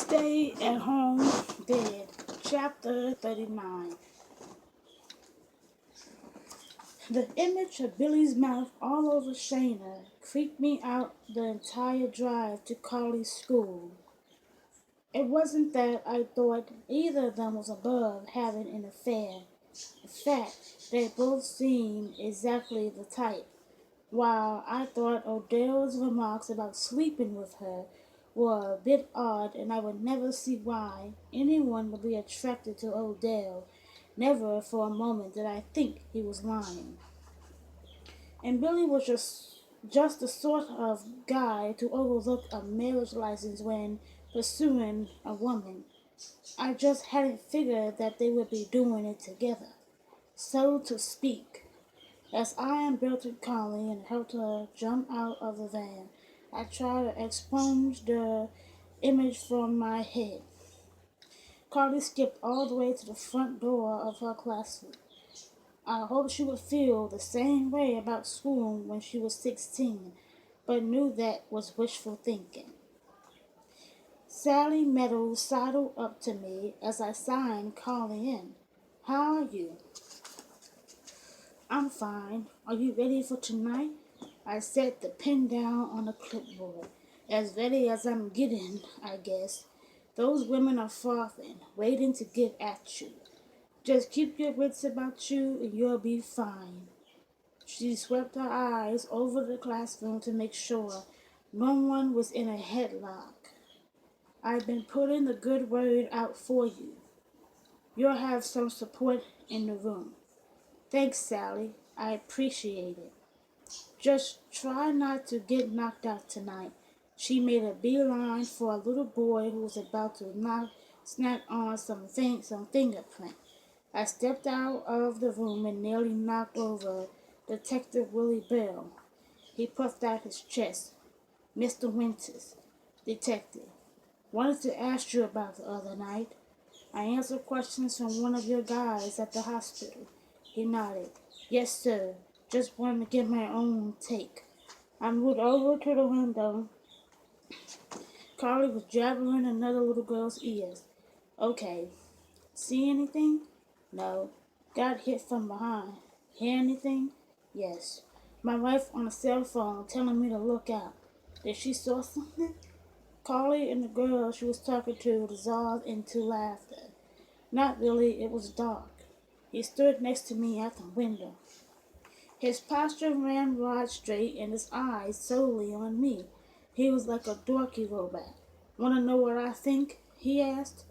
Stay at Home Dead, Chapter 39. The image of Billy's mouth all over Shayna creeped me out the entire drive to Carly's school. It wasn't that I thought either of them was above having an affair. In fact, they both seemed exactly the type. While I thought Odell's remarks about sleeping with her were a bit odd, and I would never see why anyone would be attracted to Odell, never for a moment did I think he was lying. And Billy was just the sort of guy to overlook a marriage license when pursuing a woman. I just hadn't figured that they would be doing it together, so to speak. As I unbelted Carly and helped her jump out of the van, I tried to expunge the image from my head. Carly skipped all the way to the front door of her classroom. I hoped she would feel the same way about school when she was 16, but knew that was wishful thinking. Sally Meadows sidled up to me as I signed Carly in. "How are you?" "I'm fine. Are you ready for tonight?" I set the pen down on the clipboard. "As ready as I'm getting, I guess. Those women are frothing, waiting to get at you. Just keep your wits about you and you'll be fine." She swept her eyes over the classroom to make sure no one was in a headlock. "I've been putting the good word out for you. You'll have some support in the room." "Thanks, Sally. I appreciate it. Just try not to get knocked out tonight." She made a beeline for a little boy who was about to snack on some fingerprint. I stepped out of the room and nearly knocked over Detective Willie Bell. He puffed out his chest. "Mr. Winters, detective. Wanted to ask you about the other night. I answered questions from one of your guys at the hospital." He nodded. "Yes, sir. Just wanted to get my own take." I moved over to the window. Carly was jabbering another little girl's ears. "Okay. See anything?" "No. Got hit from behind." "Hear anything?" "Yes. My wife on a cell phone telling me to look out." "Did she saw something?" Carly and the girl she was talking to dissolved into laughter. "Not really. It was dark." He stood next to me at the window. His posture ran rod straight and his eyes solely on me. He was like a dorky robot. "Want to know what I think?" he asked.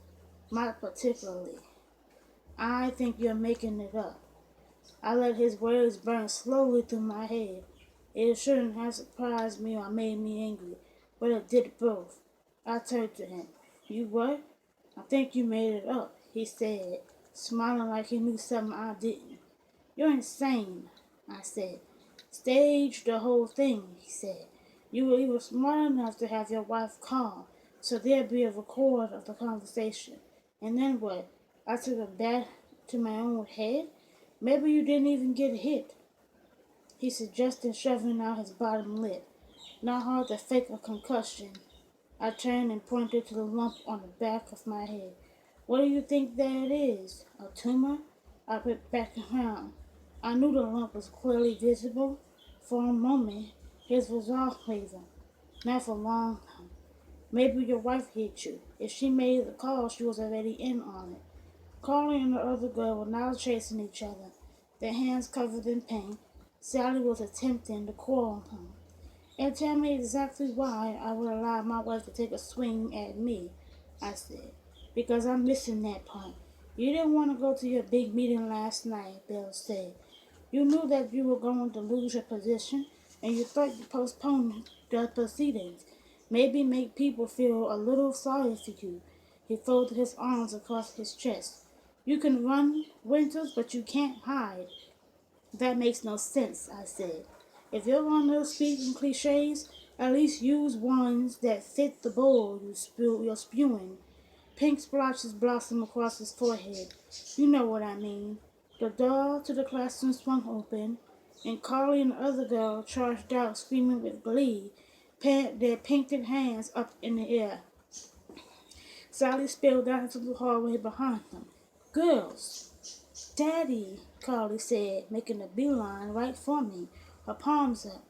"Not particularly." "I think you're making it up." I let his words burn slowly through my head. It shouldn't have surprised me or made me angry, but it did both. I turned to him. "You what?" "I think you made it up," he said, smiling like he knew something I didn't. "You're insane," I said. "Stage the whole thing," he said. "You were smart enough to have your wife call, so there'd be a record of the conversation. And then what? I took a bat to my own head? Maybe you didn't even get hit," he suggested, shoving out his bottom lip. "Not hard to fake a concussion." I turned and pointed to the lump on the back of my head. "What do you think that is? A tumor?" I went back around. I knew the lump was clearly visible. For a moment, his resolve wavered. Not for long. "Maybe your wife hit you. If she made the call, she was already in on it." Carly and the other girl were now chasing each other, their hands covered in paint. Sally was attempting to call him. "And tell me exactly why I would allow my wife to take a swing at me," I said. "Because I'm missing that part." "You didn't want to go to your big meeting last night," Bill said. "You knew that you were going to lose your position, and you thought you postponed the proceedings. Maybe make people feel a little sorry for you." He folded his arms across his chest. "You can run, Winters, but you can't hide." "That makes no sense," I said. "If you're going to speak in cliches, at least use ones that fit the bowl you're spewing." Pink splotches blossomed across his forehead. "You know what I mean." The door to the classroom swung open, and Carly and the other girl charged out, screaming with glee, their painted hands up in the air. Sally spilled out into the hallway behind them. Girls! Daddy, Carly said, making a beeline right for me, her palms up.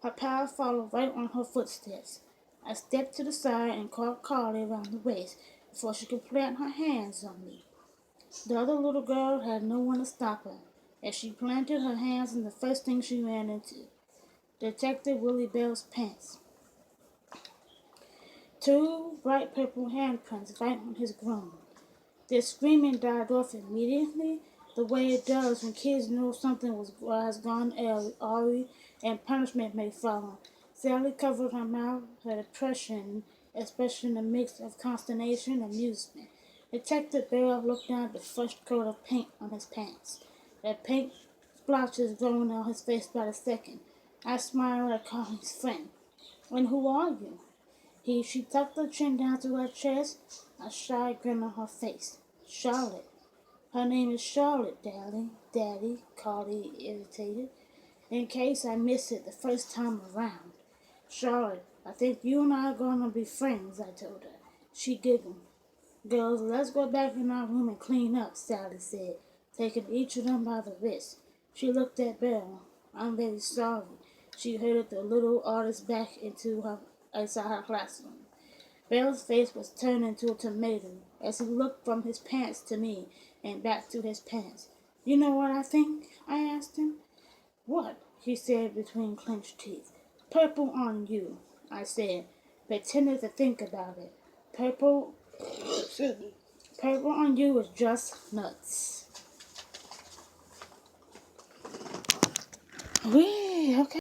Her pal followed right on her footsteps. I stepped to the side and caught Carly around the waist before she could plant her hands on me. The other little girl had no one to stop her, as she planted her hands on the first thing she ran into, Detective Willie Bell's pants. Two bright purple handprints right on his groin. Their screaming died off immediately, the way it does when kids know something has gone awry and punishment may follow. Sally covered her mouth, her expression a mix of consternation and amusement. Detective Bell looked down at the first coat of paint on his pants. The paint splotches growing on his face by the second. I smiled at Colleen's friend. And who are you? She tucked her chin down to her chest, a shy grin on her face. Charlotte. Her name is Charlotte, Daddy, Carly irritated. In case I miss it the first time around. Charlotte, I think you and I are gonna be friends, I told her. She giggled. Girls, let's go back in our room and clean up, Sally said, taking each of them by the wrist. She looked at Belle. I'm very sorry. She herded the little artist back inside her classroom. Belle's face was turned into a tomato as he looked from his pants to me and back to his pants. You know what I think? I asked him. What? He said between clenched teeth. Purple on you, I said, pretending to think about it. Purple on you is just nuts. Wee, okay.